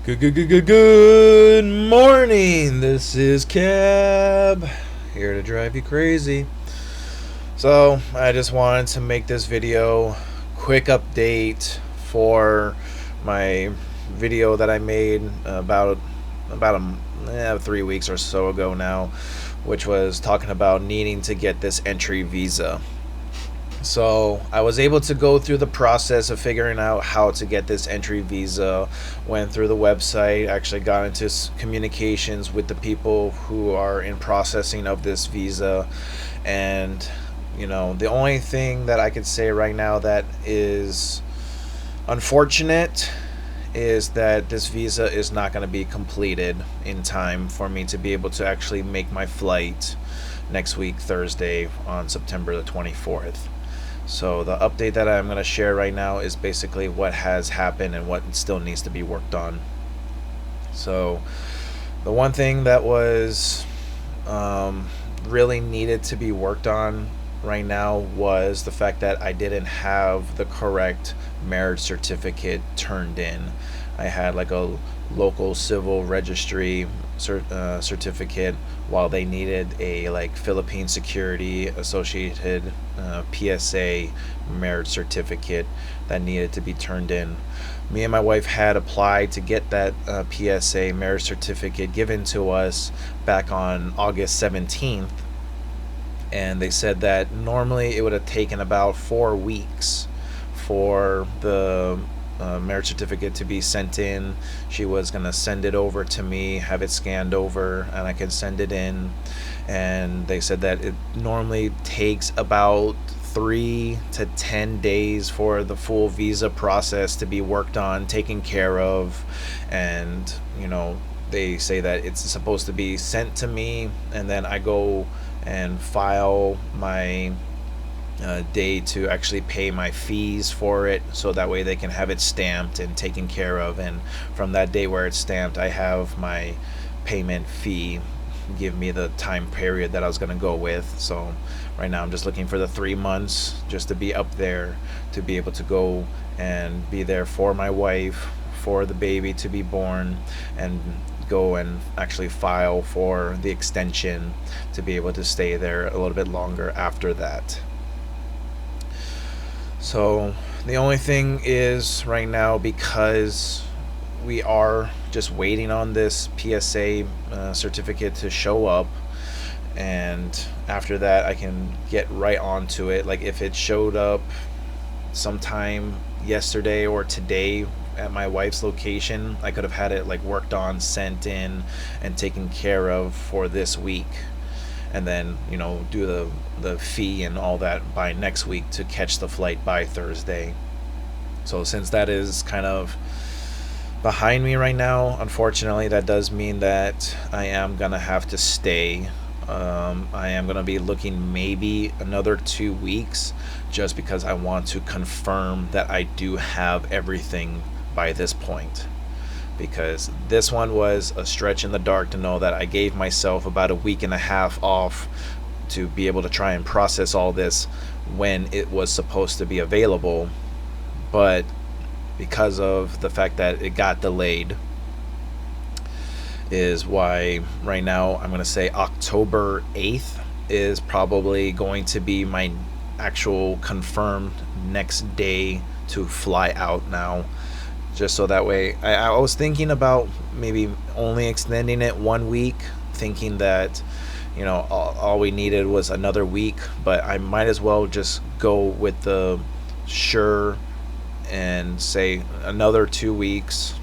Good morning. This is Cab, here to drive you crazy. So, I just wanted to make this video quick update for my video that I made about 3 weeks or so ago now, which was talking about needing to get this entry visa. So I was able to go through the process of figuring out how to get this entry visa. Went through the website, actually got into communications with the people who are in processing of this visa. And the only thing that I could say right now that is unfortunate is that this visa is not going to be completed in time for me to be able to actually make my flight next week, Thursday, on September the 24th. So the update that I'm going to share right now is basically what has happened and what still needs to be worked on. So the one thing that was really needed to be worked on right now was the fact that I didn't have the correct marriage certificate turned in. I had like a local civil registry certificate, while they needed a like Philippine Security Associated PSA marriage certificate that needed to be turned in. Me and my wife had applied to get that PSA marriage certificate given to us back on August 17th, and they said that normally it would have taken about 4 weeks for the marriage certificate to be sent in. She was going to send it over to me, have it scanned over, and I can send it in. And they said that it normally takes about 3 to 10 days for the full visa process to be worked on, taken care of. And they say that it's supposed to be sent to me, and then I go and file my day to actually pay my fees for it, so that way they can have it stamped and taken care of. And from that day where it's stamped, I have my payment fee, give me the time period that I was going to go with. So right now I'm just looking for the 3 months just to be up there, to be able to go and be there for my wife, for the baby to be born, and go and actually file for the extension to be able to stay there a little bit longer after that. So the only thing is right now, because we are just waiting on this PSA certificate to show up, and after that I can get right onto it. Like if it showed up sometime yesterday or today at my wife's location, I could have had it like worked on, sent in, and taken care of for this week, and then do the fee and all that by next week to catch the flight by Thursday. So since that is kind of behind me right now, unfortunately that does mean that I am gonna have to stay. I am gonna be looking maybe another 2 weeks, just because I want to confirm that I do have everything by this point, because this one was a stretch in the dark to know that I gave myself about a week and a half off to be able to try and process all this when it was supposed to be available. But because of the fact that it got delayed, is why right now I'm going to say October 8th is probably going to be my actual confirmed next day to fly out now. Just so that way, I was thinking about maybe only extending it 1 week, thinking that all we needed was another week, but I might as well just go with the sure and say another 2 weeks,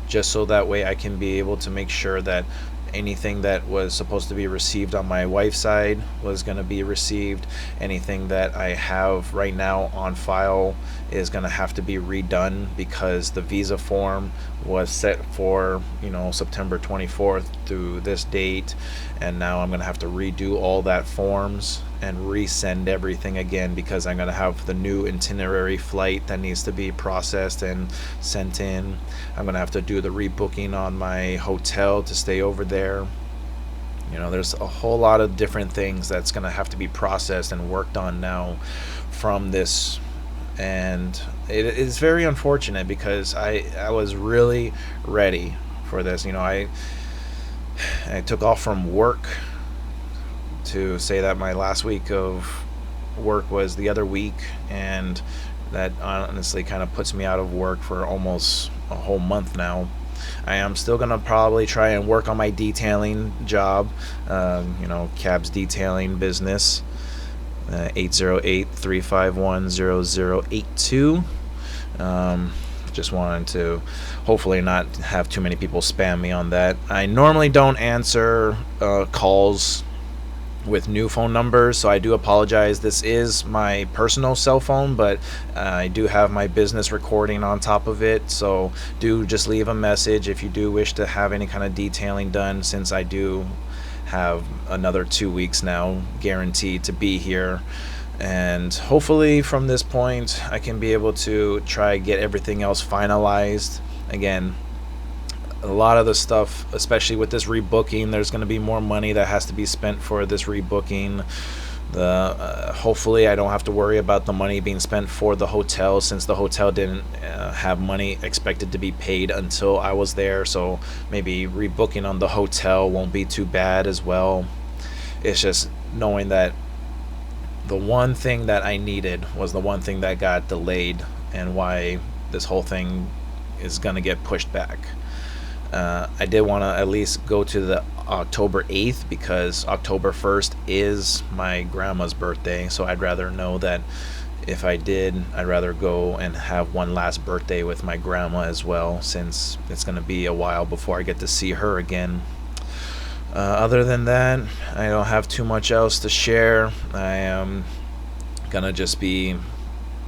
just so that way I can be able to make sure that anything that was supposed to be received on my wife's side was going to be received. Anything that I have right now on file is going to have to be redone, because the visa form was set for September 24th through this date, and now I'm going to have to redo all that forms and resend everything again, because I'm going to have the new itinerary flight that needs to be processed and sent in. I'm going to have to do the rebooking on my hotel to stay over there. There's a whole lot of different things that's going to have to be processed and worked on now from this And it is very unfortunate because I was really ready for this. I took off from work to say that my last week of work was the other week, and that honestly kind of puts me out of work for almost a whole month now. I am still gonna probably try and work on my detailing job, cabs detailing business, 808-351-0082. Just wanted to hopefully not have too many people spam me on that. I normally don't answer calls with new phone numbers, so I do apologize. This is my personal cell phone, but I do have my business recording on top of it, so do just leave a message if you do wish to have any kind of detailing done, since I do have another 2 weeks now guaranteed to be here. And hopefully from this point I can be able to try get everything else finalized. Again, a lot of the stuff, especially with this rebooking, there's going to be more money that has to be spent for this rebooking. Hopefully I don't have to worry about the money being spent for the hotel, since the hotel didn't have money expected to be paid until I was there, so maybe rebooking on the hotel won't be too bad as well. It's just knowing that the one thing that I needed was the one thing that got delayed, and why this whole thing is going to get pushed back. I did want to at least go to the October 8th, because October 1st is my grandma's birthday, so I'd rather know that if I did, I'd rather go and have one last birthday with my grandma as well, since it's going to be a while before I get to see her again. Other than that, I don't have too much else to share. I am gonna just be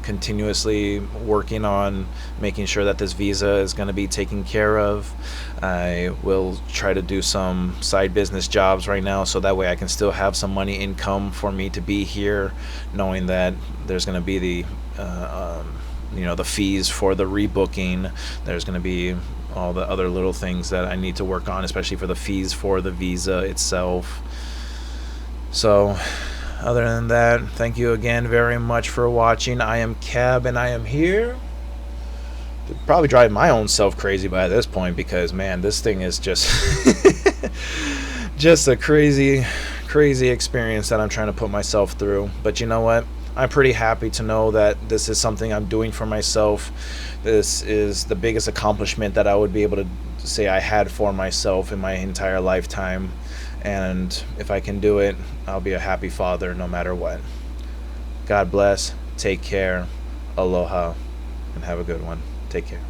continuously working on making sure that this visa is going to be taken care of. I will try to do some side business jobs right now, so that way I can still have some money income for me to be here, knowing that there's going to be the fees for the rebooking. There's going to be all the other little things that I need to work on, especially for the fees for the visa itself. So other than that, thank you again very much for watching. I am Cab, and I am here to probably drive my own self crazy by this point, because man, this thing is just just a crazy experience that I'm trying to put myself through. But you know what? I'm pretty happy to know that this is something I'm doing for myself. This is the biggest accomplishment that I would be able to say I had for myself in my entire lifetime. And if I can do it, I'll be a happy father no matter what. God bless. Take care. Aloha. And have a good one. Take care.